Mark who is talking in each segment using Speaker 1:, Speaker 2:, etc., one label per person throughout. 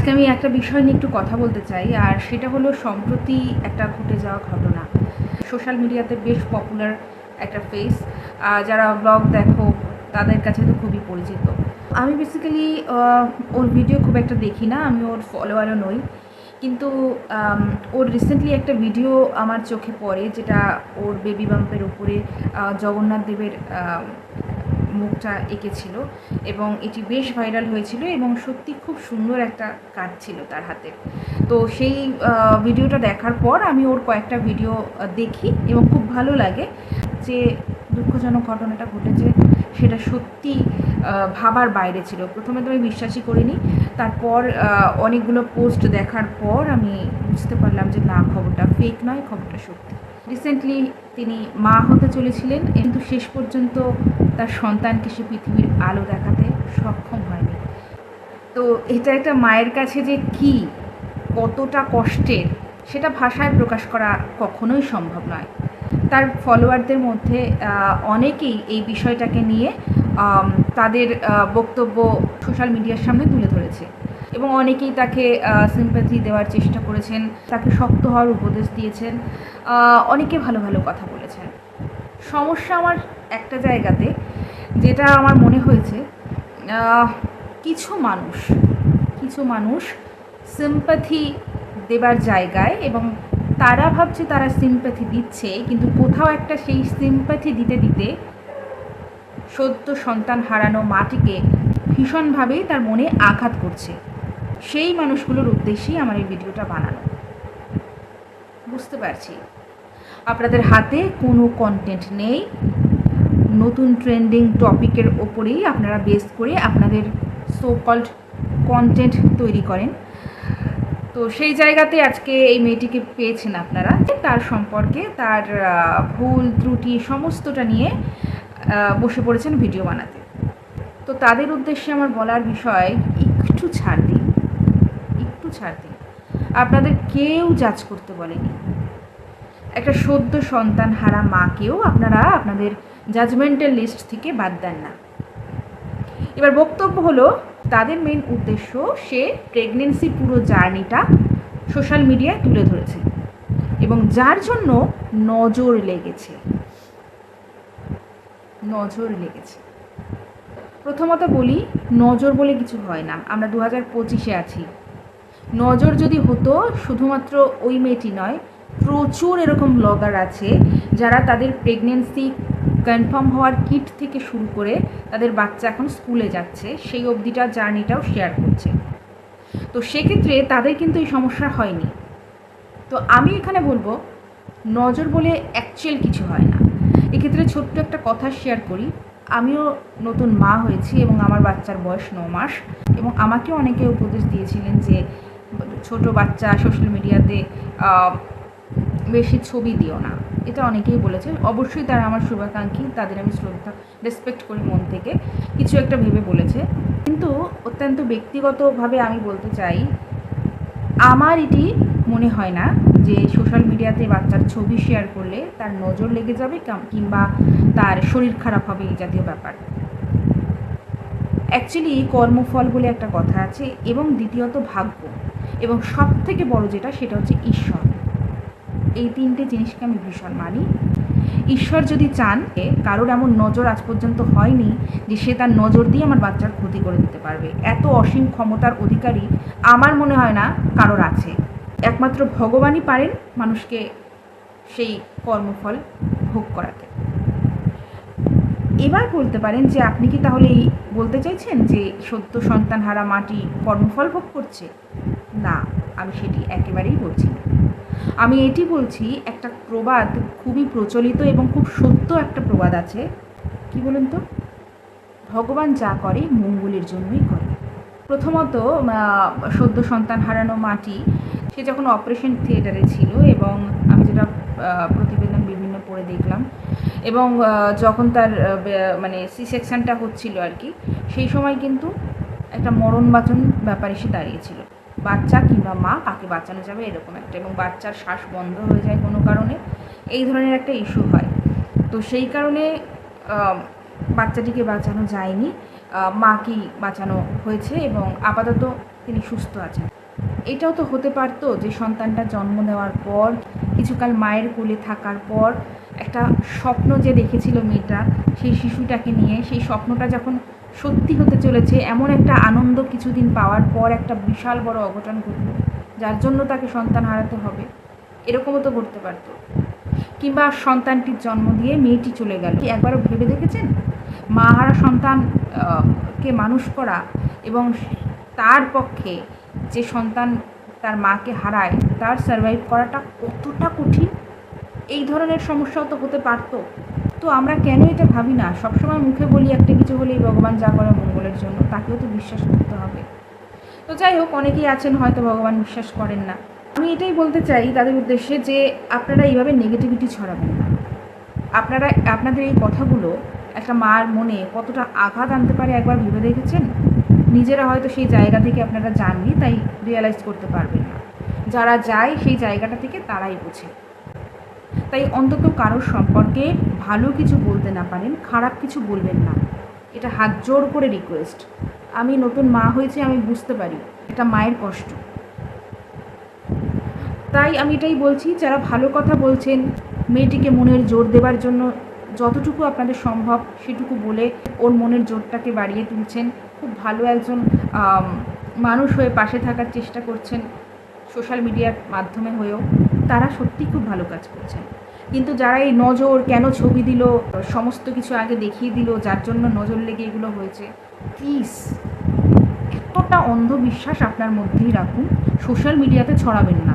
Speaker 1: আজকে আমি একটা বিষয় নিয়ে একটু কথা বলতে চাই, আর সেটা হলো সম্প্রতি একটা ঘটে যাওয়া ঘটনা। সোশ্যাল মিডিয়াতে বেশ পপুলার একটা ফেস, যারা ব্লগ দেখো তাদের কাছে তো খুবই পরিচিত। আমি বেসিক্যালি ওর ভিডিও খুব একটা দেখি না, আমি ওর ফলোয়ারও নই, কিন্তু ওর রিসেন্টলি একটা ভিডিও আমার চোখে পড়ে, যেটা ওর বেবি বাম্পের উপরে জগন্নাথ দেবের মুখটা এঁকেছিল এবং এটি বেশ ভাইরাল হয়েছিল এবং সত্যি খুব সুন্দর একটা কাজ ছিল তার হাতে। তো সেই ভিডিওটা দেখার পর আমি ওর কয়েকটা ভিডিও দেখি এবং খুব ভালো লাগে। যে দুঃখজনক ঘটনাটা ঘটেছে সেটা সত্যি ভাবার বাইরে ছিল। প্রথমে তো আমি বিশ্বাসই করিনি, তারপর অনেকগুলো পোস্ট দেখার পর আমি বুঝতে পারলাম যে না, খবরটা ফেক নয়, খবরটা সত্যি। রিসেন্টলি তিনি মা হতে চলেছিলেন, কিন্তু শেষ পর্যন্ত তার সন্তানকে সে পৃথিবীর আলো দেখাতে সক্ষম হয়নি। তো এটা একটা মায়ের কাছে যে কি কতটা কষ্টের, সেটা ভাষায় প্রকাশ করা কখনোই সম্ভব নয়। তার ফলোয়ারদের মধ্যে অনেকেই এই বিষয়টাকে নিয়ে তাদের বক্তব্য সোশ্যাল মিডিয়ার সামনে তুলে ধরেছে এবং অনেকেই তাকে সিম্প্যাথি দেওয়ার চেষ্টা করেছেন, তাকে শক্ত হওয়ার উপদেশ দিয়েছেন, অনেকে ভালো ভালো কথা বলেছেন। সমস্যা আমার একটা জায়গাতে, যেটা আমার মনে হয়েছে, কিছু মানুষ সিম্প্যাথি দেবার জায়গায়, এবং তারা ভাবছে তারা সিম্প্যাথি দিচ্ছে, কিন্তু কোথাও একটা সেই সিম্প্যাথি দিতে দিতে সদ্য সন্তান হারানো মাটিকে ভীষণভাবেই তার মনে আঘাত করছে। সেই মানুষগুলোর উদ্দেশ্যেই আমার এই ভিডিওটা বানানো। বুঝতে পারছি আপনাদের হাতে কোনো কন্টেন্ট নেই, নতুন ট্রেন্ডিং টপিকের ওপরেই আপনারা বেস করে আপনাদের সো কল্ড কন্টেন্ট তৈরি করেন। তো সেই জায়গাতে আজকে এই মেয়েটিকে পেয়েছেন আপনারা, তার সম্পর্কে তার ভুল ত্রুটি সমস্তটা নিয়ে বসে পড়েছেন ভিডিও বানাতে। তো তাদের উদ্দেশ্যে আমার বলার বিষয়, একটু ছাড় দিন। আপনাদের কেউ জাজ করতে বলেনি। একটা সদ্য সন্তান হারা মাকেও আপনারা আপনাদের জাজমেন্টাল লিস্ট থেকে বাদ দেন না। এবার বক্তব্য হলো, তাদের মেন উদ্দেশ্য, সে প্রেগনেন্সি পুরো জার্নিটা সোশ্যাল মিডিয়ায় তুলে ধরেছে এবং যার জন্য নজর লেগেছে। প্রথমত বলি, নজর বলে কিছু হয় না। আমরা 2025-এ আছি। নজর যদি হতো, শুধুমাত্র ওই মেয়েটি নয়, প্রচুর এরকম ব্লগার আছে যারা তাদের প্রেগনেন্সি কনফার্ম হওয়ার কিট থেকে শুরু করে তাদের বাচ্চা এখন স্কুলে যাচ্ছে সেই অবধিটা জার্নিটাও শেয়ার করছে। তো সেক্ষেত্রে তাদের কিন্তু এই সমস্যা হয়নি। তো আমি এখানে বলবো, নজর বলে অ্যাকচুয়াল কিছু হয় না। এক্ষেত্রে ছোট্ট একটা কথা শেয়ার করি। আমিও নতুন মা হয়েছি এবং আমার বাচ্চার বয়স 9 মাস, এবং আমাকেও অনেকে উপদেশ দিয়েছিলেন যে ছোট বাচ্চা সোশ্যাল মিডিয়াতে বেশি ছবি দিও না। এটা অনেকেই বলেছে। অবশ্যই তারা আমার শুভাকাঙ্ক্ষী, তাদের আমি শ্রদ্ধা রেসপেক্ট করি মন থেকে, কিছু একটা ভেবে বলেছে। কিন্তু অত্যন্ত ব্যক্তিগতভাবে আমি বলতে চাই, আমার এটি মনে হয় না যে সোশ্যাল মিডিয়াতে বাচ্চার ছবি শেয়ার করলে তার নজর লেগে যাবে কিংবা তার শরীর খারাপ হবে, এই জাতীয় ব্যাপার। অ্যাকচুয়ালি কর্মফল বলে একটা কথা আছে, এবং দ্বিতীয়ত ভাগ্য, এবং সব থেকে বড় যেটা, সেটা হচ্ছে ঈশ্বর। এই তিনটে জিনিসকে আমি ভীষণ মানি। ঈশ্বর যদি চান, কারোর এমন নজর আজ পর্যন্ত হয়নি যে সে তার নজর দিয়ে আমার বাচ্চার ক্ষতি করে দিতে পারবে। এত অসীম ক্ষমতার অধিকারী আমার মনে হয় না কারোর আছে। একমাত্র ভগবানই পারেন মানুষকে সেই কর্মফল ভোগ করাতে। এবার বলতে পারেন যে আপনি কি তাহলে এই বলতে চাইছেন যে সদ্য সন্তান হারা মাটি কর্মফল ভোগ করছে? না, আমি সেটি একেবারেই বলছি না। আমি এটি বলছি, একটা প্রবাদ খুবই প্রচলিত এবং খুব সত্য একটা প্রবাদ আছে। কি বলুন তো? ভগবান যা করে মঙ্গলের জন্যই করে। প্রথমত, সদ্য সন্তান হারানো মাটি, সে যখন অপারেশন থিয়েটারে ছিল, এবং আমি যেটা প্রতিবেদন বিভিন্ন পড়ে দেখলাম, এবং যখন তার মানে সি সেকশনটা হচ্ছিল আর কি, সেই সময় কিন্তু একটা মরণবাচন ব্যাপার এসে দাঁড়িয়েছিল। বাচ্চা কিংবা মা, কাকে বাঁচানো যাবে এরকম একটা, এবং বাচ্চার শ্বাস বন্ধ হয়ে যায় কোনো কারণে, এই ধরনের একটা ইস্যু হয়। তো সেই কারণে বাচ্চাটিকে বাঁচানো যায়নি, মাকেই বাঁচানো হয়েছে এবং আপাতত তিনি সুস্থ আছেন। এটাও তো হতে পারতো যে সন্তানটা জন্ম নেওয়ার পর কিছুকাল মায়ের কোলে থাকার পর একটা স্বপ্ন যে দেখেছিল মেয়েটা সেই শিশুটাকে নিয়ে, সেই স্বপ্নটা যখন সত্যি হতে চলেছে এমন একটা আনন্দ কিছুদিন পাওয়ার পর একটা বিশাল বড় অঘটন ঘটল যার জন্য তাকে সন্তান হারাতে হবে, এরকমও তো করতে পারতো। কিংবা সন্তানটির জন্ম দিয়ে মেয়েটি চলে গেল, কি একবারও ভেবে দেখেছেন মা হারা সন্তান কে মানুষ করা এবং তার পক্ষে যে সন্তান তার মাকে হারায় তার সার্ভাইভ করাটা কতটা কঠিন? এই ধরনের সমস্যাও তো হতে পারতো। তো আমরা কেন এটা ভাবি না? সবসময় মুখে বলি একটা কিছু হলেই ভগবান যা করে মঙ্গলের জন্য, তাকেও তো বিশ্বাস করতে হবে। তো যাই হোক, অনেকেই আছেন হয়তো ভগবান বিশ্বাস করেন না। আমি এটাই বলতে চাই তাদের উদ্দেশ্যে যে আপনারা এইভাবে নেগেটিভিটি ছড়াবেন না। আপনাদের এই কথাগুলো একটা মার মনে কতটা আঘাত আনতে পারে একবার ভেবে দেখেছেন? নিজেরা হয়তো সেই জায়গা থেকে আপনারা যাননি, তাই রিয়েলাইজ করতে পারবেন না। যারা যায় সেই জায়গাটা থেকে তারাই বোঝে। তাই অন্তত কারোর সম্পর্কে ভালো কিছু বলতে না পারেন, খারাপ কিছু বলবেন না, এটা হাত জোর করে রিকোয়েস্ট। আমি নতুন মা হয়েছি, আমি বুঝতে পারি এটা মায়ের কষ্ট। তাই আমি এটাই বলছি, যারা ভালো কথা বলছেন, মেয়েটিকে মনের জোর দেবার জন্য যতটুকু আপনাদের সম্ভব সেটুকু বলে ওর মনের জোরটাকে বাড়িয়ে তুলছেন, খুব ভালো একজন মানুষ হয়ে পাশে থাকার চেষ্টা করছেন সোশ্যাল মিডিয়ার মাধ্যমে হয়েও, তারা সত্যি খুব ভালো কাজ করছেন। কিন্তু যারা এই নজর, কেন ছবি দিল, সমস্ত কিছু আগে দেখিয়ে দিল, যার জন্য নজর লেগে এগুলো হয়েছে, প্লিজ এতটা অন্ধবিশ্বাস আপনার মধ্যেই রাখুন, সোশ্যাল মিডিয়াতে ছড়াবেন না।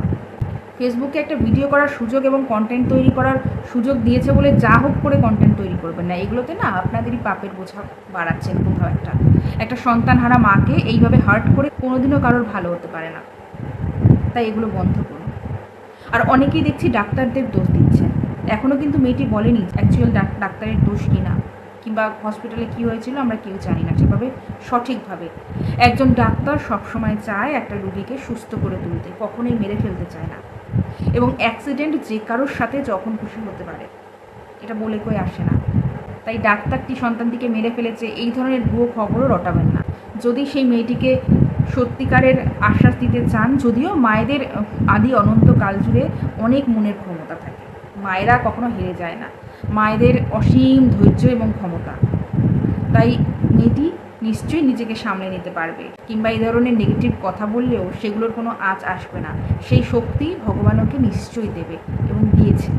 Speaker 1: ফেসবুকে একটা ভিডিও করার সুযোগ এবং কন্টেন্ট তৈরি করার সুযোগ দিয়েছে বলে যা হোক করে কন্টেন্ট তৈরি করবেন না। এগুলোতে না আপনাদেরই পাপের বোঝা বাড়াচ্ছেন কোথাও একটা সন্তানহারা মাকে এইভাবে হার্ট করে কোনোদিনও কারোর ভালো হতে পারে না। তাই এগুলো বন্ধ করুন। আর অনেকেই দেখছি ডাক্তারদের দোষ দিচ্ছেন, এখনও কিন্তু মেয়েটি বলেনি অ্যাকচুয়াল ডাক্তারের দোষ কিনা, কিংবা হসপিটালে কী হয়েছিল আমরা কেউ জানি না সেভাবে সঠিকভাবে। একজন ডাক্তার সবসময় চায় একটা রোগীকে সুস্থ করে তুলতে, কখনোই মেরে ফেলতে চায় না। এবং অ্যাক্সিডেন্ট যে কারোর সাথে যখন খুশি হতে পারে, এটা বলে কই আসে না। তাই ডাক্তারটি সন্তানটিকে মেরে ফেলেছে এই ধরনের ভুয়ো খবরও রটাবেন না। যদি সেই মেয়েটিকে সত্যিকারের আশ্বাস দিতে চান, যদিও মায়েদের আদি অনন্তকাল জুড়ে অনেক মনের ক্ষমতা থাকে, মায়েরা কখনো হেরে যায় না, মায়েদের অসীম ধৈর্য এবং ক্ষমতা। তাই মেয়েটি নিশ্চয়ই নিজেকে সামলে নিতে পারবে, কিংবা এই ধরনের নেগেটিভ কথা বললেও সেগুলোর কোনো আঁচ আসবে না। সেই শক্তি ভগবান ওকে নিশ্চয়ই দেবে এবং দিয়েছে।